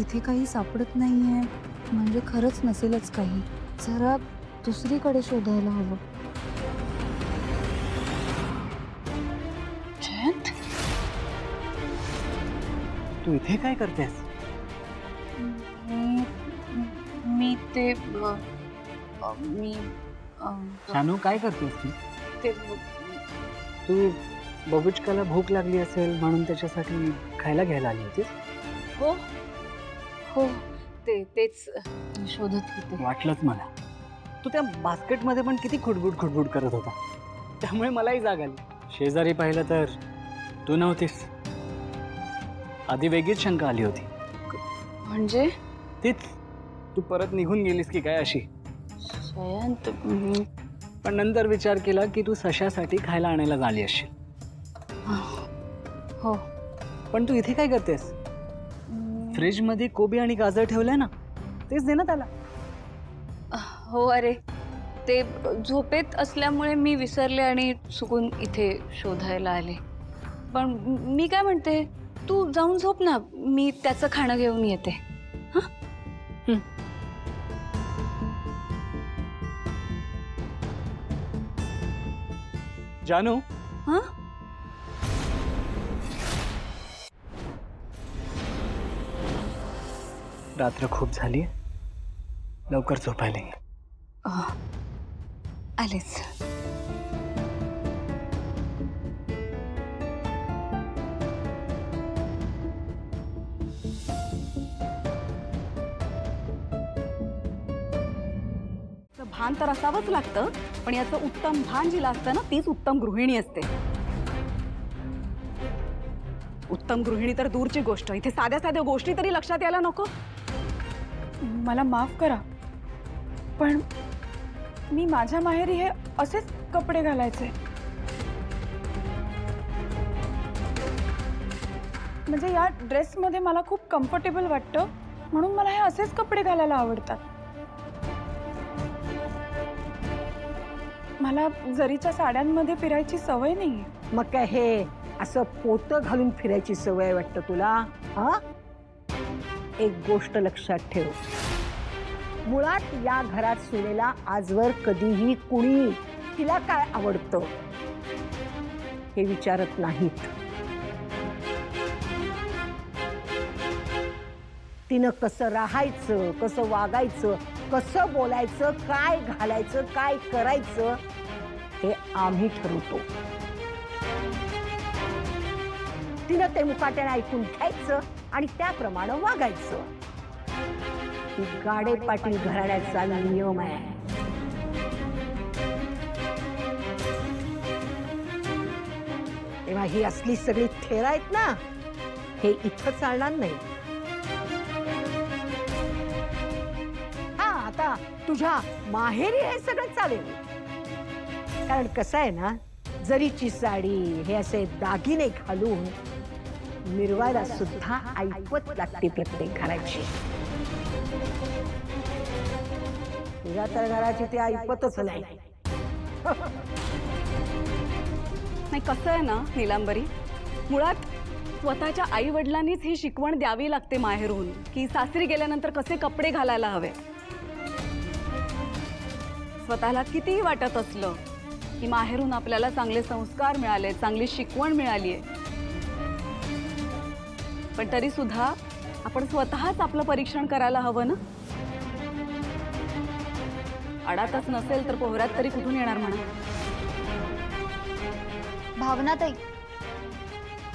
इथे काही सापडत नाहीये म्हणजे खरंच नसेलच काही. जरा दुसरीकडे शोधायला हवं. जयंत, तू इथे काय करतेस? मी ते शानू काय करतेस तू? ते तू बबुचकाला भूक लागली असेल म्हणून त्याच्यासाठी खायला घ्यायला आली होतीस? हो हो तेच शोधत होते. वाटलंच मला. तू त्या बास्केटमध्ये पण किती खुडबुड खुडबुड करत होता, त्यामुळे मलाही जाग आली. शेजारी पाहिलं तर तू नव्हतीस. आधी वेगळीच शंका आली होती. म्हणजे तीच, तू परत निघून गेलीस की काय अशी. जयंत, पण नंतर विचार केला की तू सशासाठी खायला आणायला झाली असशील. हो. पण तू इथे काय करतेस? फ्रीज मध्ये कोबी आणि गाजर ठेवलंय ना, तेच दे ना त्याला. हो, अरे ते झोपेत असल्यामुळे मी विसरले आणि चुकून इथे शोधायला आले. पण मी काय म्हणते, तू जाऊन झोप ना, मी त्याचं खाणं घेऊन येते. हां. जानू, हां, रात्र खूप झाली, लवकर झोपायला ये. आलेच. भान तर असावंच लागतं, पण याचं उत्तम भान जिला असतं ना, तीच उत्तम गृहिणी असते. उत्तम गृहिणी तर दूरची गोष्ट, इथे साध्या साध्या गोष्टी तरी लक्षात यायला नको. मला माफ करा, पण मी माझ्या माहेरी हे असेच कपडे घालायचे. म्हणजे या ड्रेसमध्ये मला खूप कम्फर्टेबल वाटतं, म्हणून मला हे असेच कपडे घालायला आवडतात. मला जरीच्या साड्यांमध्ये फिरायची सवय नाही. मग काय हे असं पोतं घालून फिरायची सवय वाटतं तुला? हा, एक गोष्ट लक्षात ठेव, मुळात या घरात सुनेला आजवर कधीही कुणी तिला काय आवडतं हे विचारत नाहीत. तिनं कसं राहायचं, कसं वागायचं, कसं बोलायचं, काय घालायचं, काय करायचं हे आम्ही ठरवतो. तिनं ते मुकाट्याने ऐकून घ्यायचं आणि त्याप्रमाणे वागायचं. ही गाडे पाटील घराण्याचा नियम आहे. तेव्हा ही असली सगळी थेर आहेत ना, हे इथं चालणार नाही. हा, आता तुझ्या माहेरी हे सगळं चालेल, कारण कसं आहे ना, जरीची साडी हे असे दागिने घालून मिरवायला सुद्धा ऐपत लागते प्रत्येक घराची. तुझ्या तर घराची ती ऐपतच नाही. नाही, कसं आहे ना नीलांबरी, मुळात स्वतःच्या आई वडिलांनीच ही शिकवण द्यावी लागते माहेरून, की सासरी गेल्यानंतर कसे कपडे घालायला हवे. स्वतःला कितीही वाटत असलं की माहेरून आपल्याला चांगले संस्कार मिळाले, चांगली शिकवण मिळाली आहे, पण तरी सुद्धा आपण स्वतःच आपलं परीक्षण करायला हवं ना. आडातच नसेल तर पोहरात तरी कुठून येणार म्हणा. भावनाताई,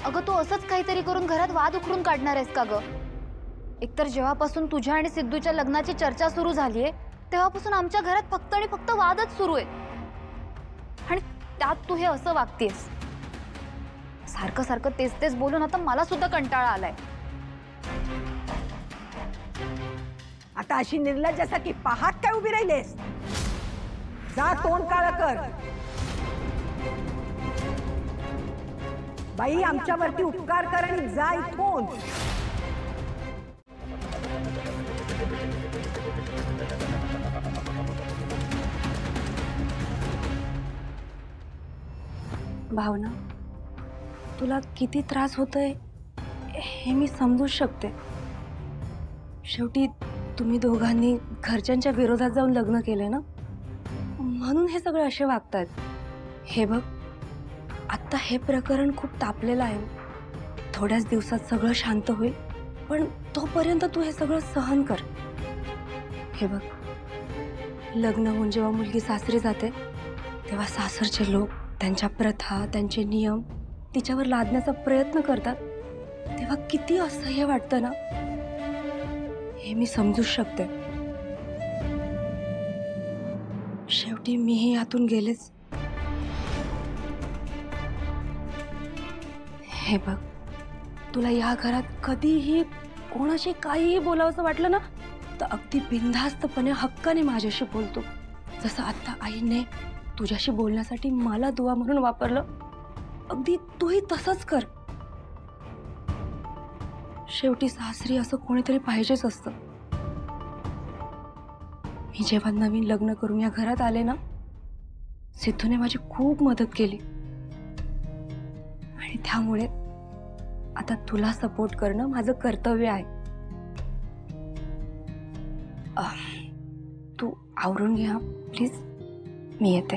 अगं तू असंच काहीतरी करून घरात वाद उखडून काढणार आहेस का ग? एकतर जेव्हापासून तुझ्या आणि सिद्धूच्या लग्नाची चर्चा सुरू झालीये तेव्हापासून आमच्या घरात फक्त आणि फक्त वादच सुरू आहे, आणि त्यात तू हे असं वागतेस. सारखं सारखं तेच तेच बोलून आता मला सुद्धा कंटाळा आलाय. आता अशी निर्लज्जासारखी पाहत काय उभी राहिलेस? जा तोंड काळं कर. बाई, आमच्यावरती उपकार कर आणि जा इथून. भावना, तुला किती त्रास होतोय हे मी समजू शकते, शेवटी तुम्ही दोघांनी घरच्यांच्या विरोधात जाऊन लग्न केलंय ना, म्हणून हे सगळे असे वागतायत. हे बघ, आत्ता हे प्रकरण खूप तापलेलं आहे. थोड्याच दिवसात सगळं शांत होईल, पण तोपर्यंत तू हे सगळं सहन कर. हे बघ, लग्न होऊन जेव्हा मुलगी सासरी जाते तेव्हा सासरचे लोक त्यांच्या प्रथा, त्यांचे नियम तिच्यावर लादण्याचा प्रयत्न करतात. तेव्हा किती असह्य वाटतं ना, हे मी समजूच शकते. शेवटी मीही यातून गेलेच. हे बघ, तुला या घरात कधीही कोणाशी काहीही बोलावंसं वाटलं ना, तर अगदी बिनधास्तपणे हक्काने माझ्याशी बोलतो. जसं आत्ता आईने तुझ्याशी बोलण्यासाठी मला दुवा म्हणून वापरलं, अगदी तूही तसंच कर. शेवटी सासरी असं कोणीतरी पाहिजेच असतं. मी जेव्हा नवीन लग्न करून या घरात आले ना, सिद्धूने माझी खूप मदत केली आणि त्यामुळे आता तुला सपोर्ट करणं माझं कर्तव्य आहे. तू आवरून घ्या प्लीज, मी येते.